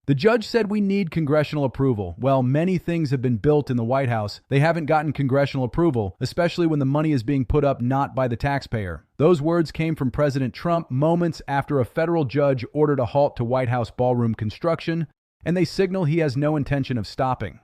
The judge said we need congressional approval. Well, many things have been built in the White House. They haven't gotten congressional approval, especially when the money is being put up not by the taxpayer. Those words came from President Trump moments after a federal judge ordered a halt to White House ballroom construction, and they signal he has no intention of stopping.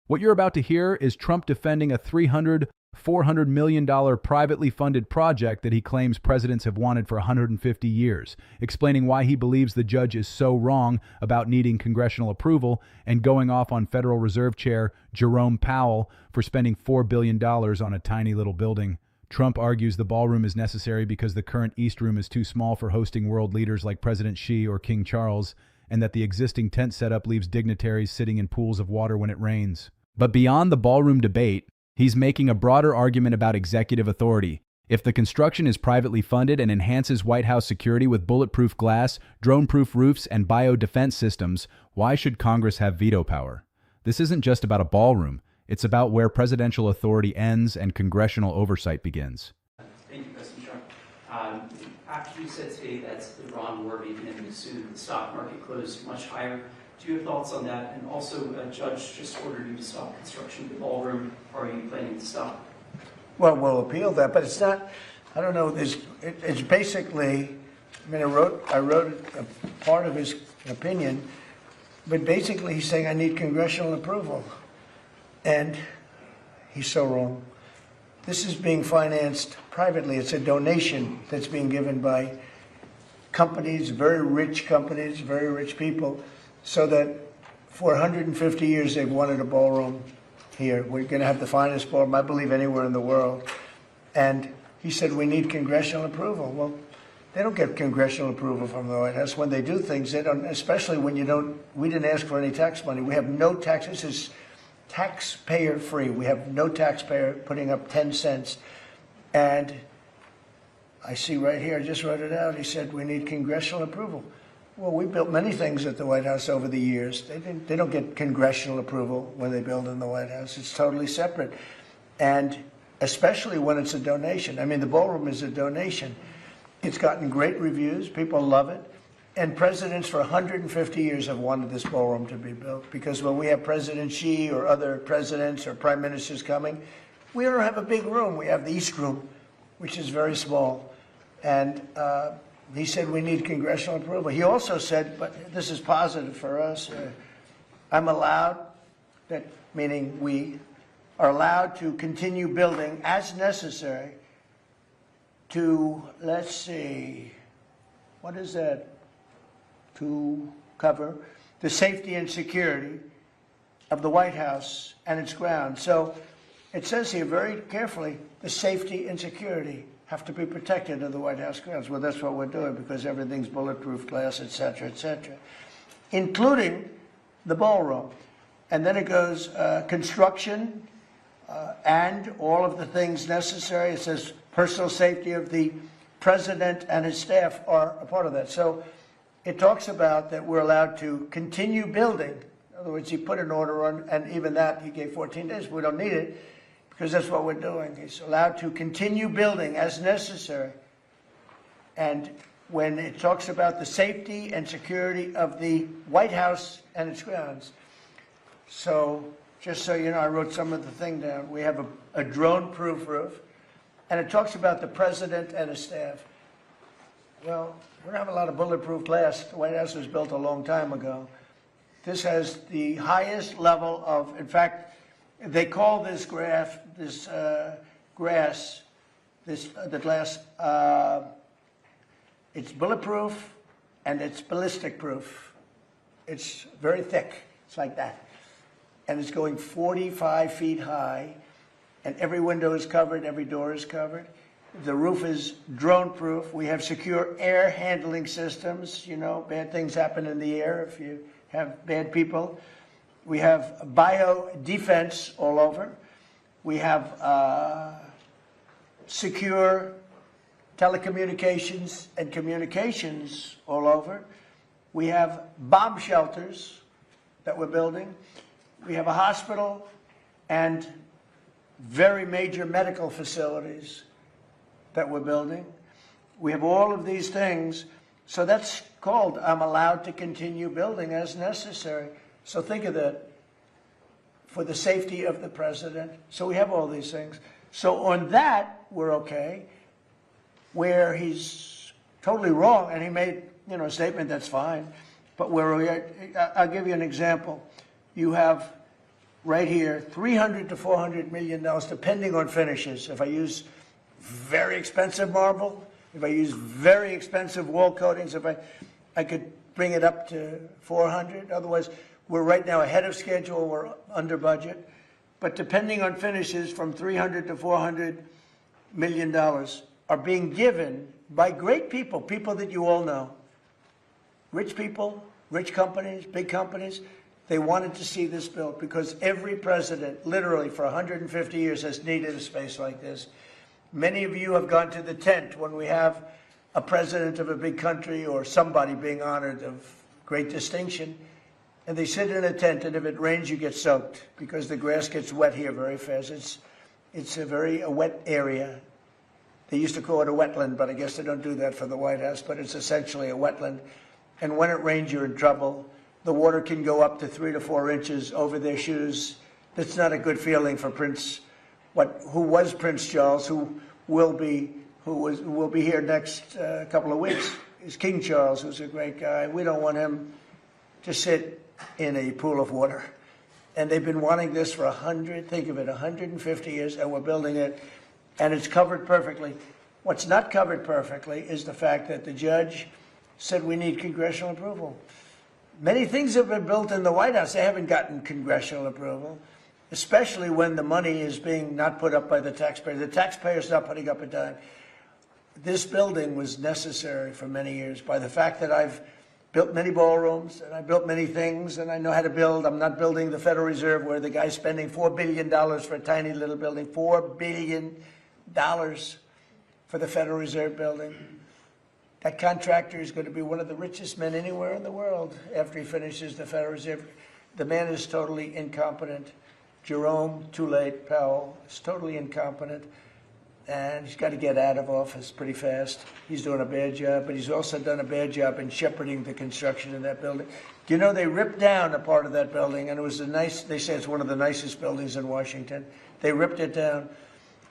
What you're about to hear is Trump defending a $400 million privately funded project that he claims presidents have wanted for 150 years, explaining why he believes the judge is so wrong about needing congressional approval, and going off on Federal Reserve Chair Jerome Powell for spending $4 billion on a tiny little building. Trump argues the ballroom is necessary because the current East Room is too small for hosting world leaders like President Xi or King Charles, and that the existing tent setup leaves dignitaries sitting in pools of water when it rains. But beyond the ballroom debate, he's making a broader argument about executive authority. If the construction is privately funded and enhances White House security with bulletproof glass, drone-proof roofs, and biodefense systems, why should Congress have veto power? This isn't just about a ballroom. It's about where presidential authority ends and congressional oversight begins. Thank you, President Trump. After you said today that Iran war may be ending soon, the stock market closed much higher. Do you have thoughts on that? And also, a judge just ordered you to stop construction of the ballroom. Are you planning to stop? Well, we'll appeal that, but it's not. I don't know. It's basically. I mean, I wrote a part of his opinion, but basically he's saying I need congressional approval, and he's so wrong. This is being financed privately. It's a donation that's being given by companies, very rich people. So that for 150 years they've wanted a ballroom here. We're going to have the finest ballroom, I believe, anywhere in the world. And he said we need congressional approval. Well, they don't get congressional approval from the White House. When they do things, they don't, especially when you don't, we didn't ask for any tax money. We have no tax. This is taxpayer free. We have no taxpayer putting up 10 cents. And I see right here, I just wrote it out, he said we need congressional approval. Well, we built many things at the White House over the years. They don't get congressional approval when they build in the White House. It's totally separate. And especially when it's a donation. I mean, the ballroom is a donation. It's gotten great reviews. People love it. And presidents for 150 years have wanted this ballroom to be built because when we have President Xi or other presidents or prime ministers coming, we don't have a big room. We have the East Room, which is very small. And he said we need congressional approval. He also said, but this is positive for us, I'm allowed, that meaning we are allowed to continue building as necessary to, let's see, what is that? To cover the safety and security of the White House and its grounds. So it says here very carefully, the safety and security have to be protected in the White House grounds. Well, that's what we're doing because everything's bulletproof glass, et cetera, including the ballroom. And then it goes construction and all of the things necessary. It says personal safety of the president and his staff are a part of that. So it talks about that we're allowed to continue building. In other words, he put an order on, and even that he gave 14 days. We don't need it, because that's what we're doing. He's allowed to continue building as necessary. And when it talks about the safety and security of the White House and its grounds. So just so you know, I wrote some of the thing down. We have a drone-proof roof, and it talks about the president and his staff. Well, we don't have a lot of bulletproof glass. The White House was built a long time ago. This has the highest level of, in fact, they call this glass, it's bulletproof and it's ballistic proof. It's very thick. It's like that. And it's going 45 feet high, and every window is covered, every door is covered. The roof is drone proof. We have secure air handling systems. You know, bad things happen in the air if you have bad people. We have biodefense all over. We have secure telecommunications and communications all over. We have bomb shelters that we're building. We have a hospital and very major medical facilities that we're building. We have all of these things So that's called, I'm allowed to continue building as necessary. So think of that, for the safety of the president. So we have all these things. So on that, we're okay. Where he's totally wrong, and he made, a statement, that's fine. But I'll give you an example. You have right here, $300 to $400 million, depending on finishes. If I use very expensive marble, if I use very expensive wall coatings, if I could bring it up to 400. Otherwise, we're right now ahead of schedule, we're under budget. But depending on finishes, from $300 to $400 million are being given by great people, people that you all know. Rich people, rich companies, big companies. They wanted to see this built because every president, literally for 150 years, has needed a space like this. Many of you have gone to the tent when we have a president of a big country or somebody being honored of great distinction, and they sit in a tent, and if it rains, you get soaked because the grass gets wet here very fast. It's a wet area. They used to call it a wetland, but I guess they don't do that for the White House, but it's essentially a wetland. And when it rains, you're in trouble. The water can go up to 3 to 4 inches over their shoes. That's not a good feeling for who was Prince Charles, who will be here next couple of weeks, is King Charles, who's a great guy. We don't want him to sit in a pool of water. And they've been wanting this for 150 years, and we're building it, and it's covered perfectly. What's not covered perfectly is the fact that the judge said we need congressional approval. Many things have been built in the White House. They haven't gotten congressional approval, especially when the money is being not put up by the taxpayer. The taxpayer's not putting up a dime. This building was necessary for many years by the fact that I've built many ballrooms, and I built many things, and I know how to build. I'm not building the Federal Reserve where the guy's spending $4 billion for a tiny little building, $4 billion for the Federal Reserve building. That contractor is going to be one of the richest men anywhere in the world after he finishes the Federal Reserve. The man is totally incompetent. Jerome, too late, Powell, is totally incompetent. And he's got to get out of office pretty fast. He's doing a bad job, but he's also done a bad job in shepherding the construction of that building. Do you know they ripped down a part of that building, and it was they say it's one of the nicest buildings in Washington. They ripped it down.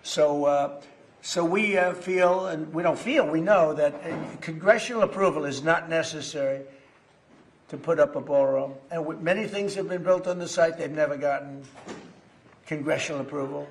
So we feel, and we don't feel, we know that congressional approval is not necessary to put up a ballroom. And many things have been built on the site, they've never gotten congressional approval.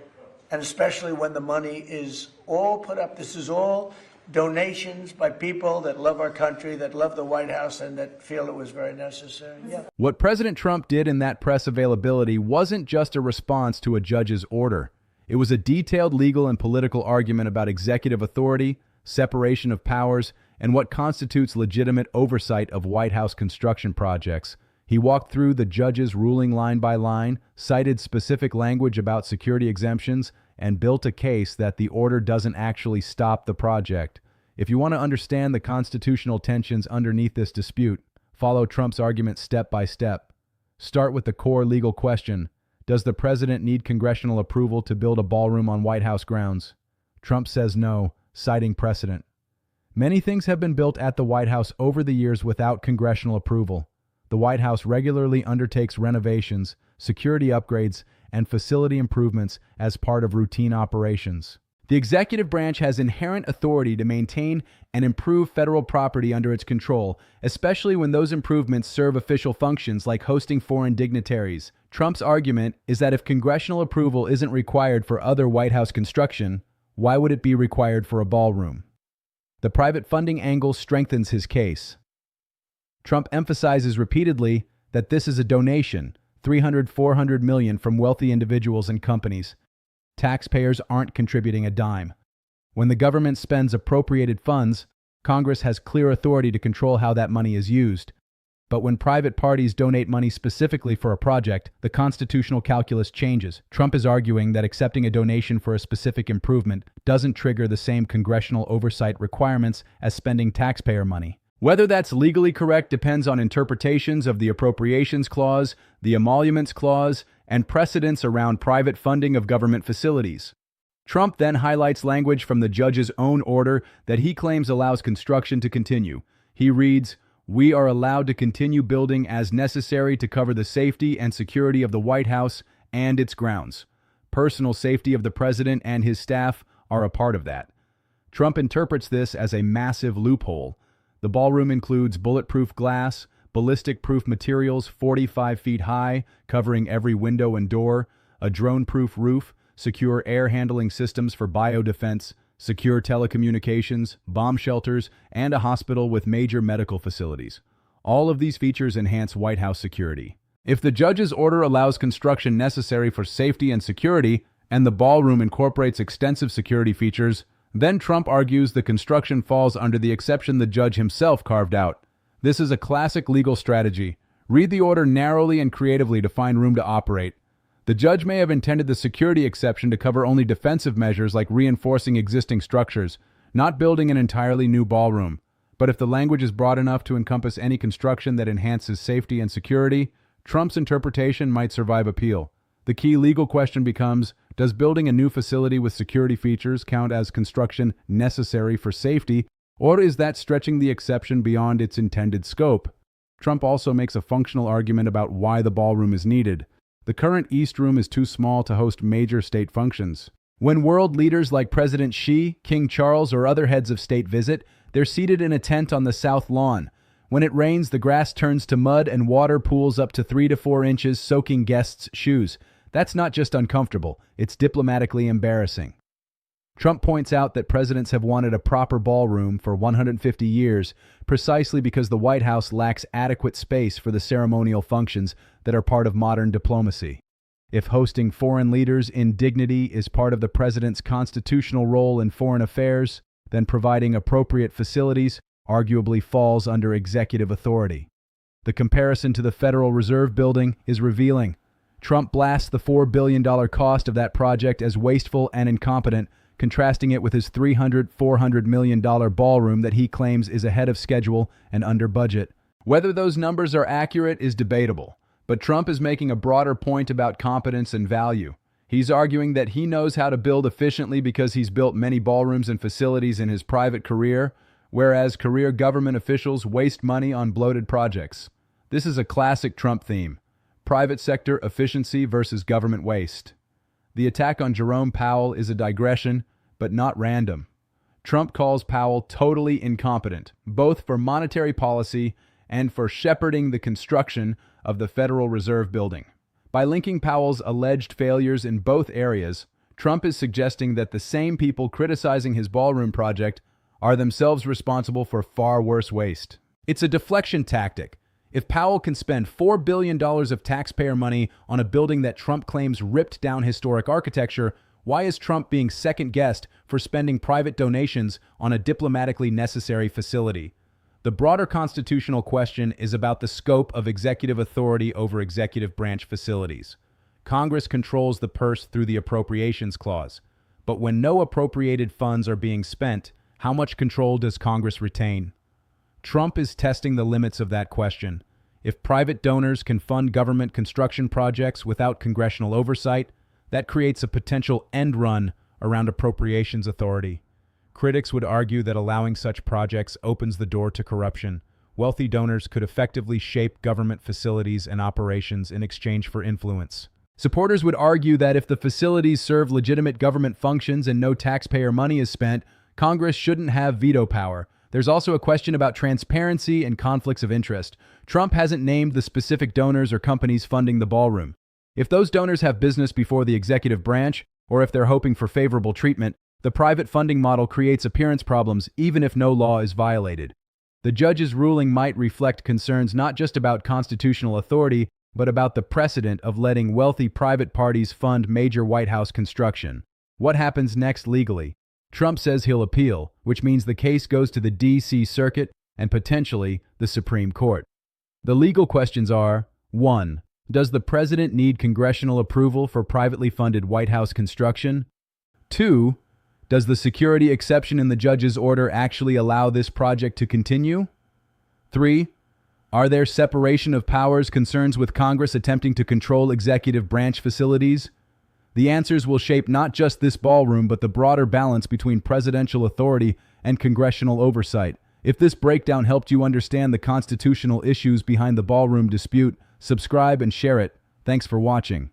And especially when the money is all put up. This is all donations by people that love our country, that love the White House, and that feel it was very necessary. Yeah. What President Trump did in that press availability wasn't just a response to a judge's order. It was a detailed legal and political argument about executive authority, separation of powers, and what constitutes legitimate oversight of White House construction projects. He walked through the judge's ruling line by line, cited specific language about security exemptions, and built a case that the order doesn't actually stop the project. If you want to understand the constitutional tensions underneath this dispute, follow Trump's argument step by step. Start with the core legal question. Does the president need congressional approval to build a ballroom on White House grounds? Trump says no, citing precedent. Many things have been built at the White House over the years without congressional approval. The White House regularly undertakes renovations, security upgrades, and facility improvements as part of routine operations. The executive branch has inherent authority to maintain and improve federal property under its control, especially when those improvements serve official functions like hosting foreign dignitaries. Trump's argument is that if congressional approval isn't required for other White House construction, why would it be required for a ballroom? The private funding angle strengthens his case. Trump emphasizes repeatedly that this is a donation, $400 million from wealthy individuals and companies. Taxpayers aren't contributing a dime. When the government spends appropriated funds, Congress has clear authority to control how that money is used. But when private parties donate money specifically for a project, the constitutional calculus changes. Trump is arguing that accepting a donation for a specific improvement doesn't trigger the same congressional oversight requirements as spending taxpayer money. Whether that's legally correct depends on interpretations of the Appropriations Clause, the Emoluments Clause, and precedents around private funding of government facilities. Trump then highlights language from the judge's own order that he claims allows construction to continue. He reads, "We are allowed to continue building as necessary to cover the safety and security of the White House and its grounds. Personal safety of the president and his staff are a part of that." Trump interprets this as a massive loophole. The ballroom includes bulletproof glass, ballistic-proof materials 45 feet high, covering every window and door, a drone-proof roof, secure air-handling systems for biodefense, secure telecommunications, bomb shelters, and a hospital with major medical facilities. All of these features enhance White House security. If the judge's order allows construction necessary for safety and security, and the ballroom incorporates extensive security features, then Trump argues the construction falls under the exception the judge himself carved out. This is a classic legal strategy. Read the order narrowly and creatively to find room to operate. The judge may have intended the security exception to cover only defensive measures like reinforcing existing structures, not building an entirely new ballroom. But if the language is broad enough to encompass any construction that enhances safety and security, Trump's interpretation might survive appeal. The key legal question becomes, does building a new facility with security features count as construction necessary for safety, or is that stretching the exception beyond its intended scope? Trump also makes a functional argument about why the ballroom is needed. The current East Room is too small to host major state functions. When world leaders like President Xi, King Charles, or other heads of state visit, they're seated in a tent on the South Lawn. When it rains, the grass turns to mud and water pools up to 3 to 4 inches, soaking guests' shoes. That's not just uncomfortable, it's diplomatically embarrassing. Trump points out that presidents have wanted a proper ballroom for 150 years, precisely because the White House lacks adequate space for the ceremonial functions that are part of modern diplomacy. If hosting foreign leaders in dignity is part of the president's constitutional role in foreign affairs, then providing appropriate facilities arguably falls under executive authority. The comparison to the Federal Reserve Building is revealing. Trump blasts the $4 billion cost of that project as wasteful and incompetent, contrasting it with his $400 million ballroom that he claims is ahead of schedule and under budget. Whether those numbers are accurate is debatable, but Trump is making a broader point about competence and value. He's arguing that he knows how to build efficiently because he's built many ballrooms and facilities in his private career, whereas career government officials waste money on bloated projects. This is a classic Trump theme: private sector efficiency versus government waste. The attack on Jerome Powell is a digression, but not random. Trump calls Powell totally incompetent, both for monetary policy and for shepherding the construction of the Federal Reserve Building. By linking Powell's alleged failures in both areas, Trump is suggesting that the same people criticizing his ballroom project are themselves responsible for far worse waste. It's a deflection tactic. If Powell can spend $4 billion of taxpayer money on a building that Trump claims ripped down historic architecture, why is Trump being second-guessed for spending private donations on a diplomatically necessary facility? The broader constitutional question is about the scope of executive authority over executive branch facilities. Congress controls the purse through the Appropriations Clause. But when no appropriated funds are being spent, how much control does Congress retain? Trump is testing the limits of that question. If private donors can fund government construction projects without congressional oversight, that creates a potential end run around appropriations authority. Critics would argue that allowing such projects opens the door to corruption. Wealthy donors could effectively shape government facilities and operations in exchange for influence. Supporters would argue that if the facilities serve legitimate government functions and no taxpayer money is spent, Congress shouldn't have veto power. There's also a question about transparency and conflicts of interest. Trump hasn't named the specific donors or companies funding the ballroom. If those donors have business before the executive branch, or if they're hoping for favorable treatment, the private funding model creates appearance problems even if no law is violated. The judge's ruling might reflect concerns not just about constitutional authority, but about the precedent of letting wealthy private parties fund major White House construction. What happens next legally? Trump says he'll appeal, which means the case goes to the D.C. Circuit and potentially the Supreme Court. The legal questions are: 1. Does the president need congressional approval for privately funded White House construction? 2. Does the security exception in the judge's order actually allow this project to continue? 3. Are there separation of powers concerns with Congress attempting to control executive branch facilities? The answers will shape not just this ballroom, but the broader balance between presidential authority and congressional oversight. If this breakdown helped you understand the constitutional issues behind the ballroom dispute, subscribe and share it. Thanks for watching.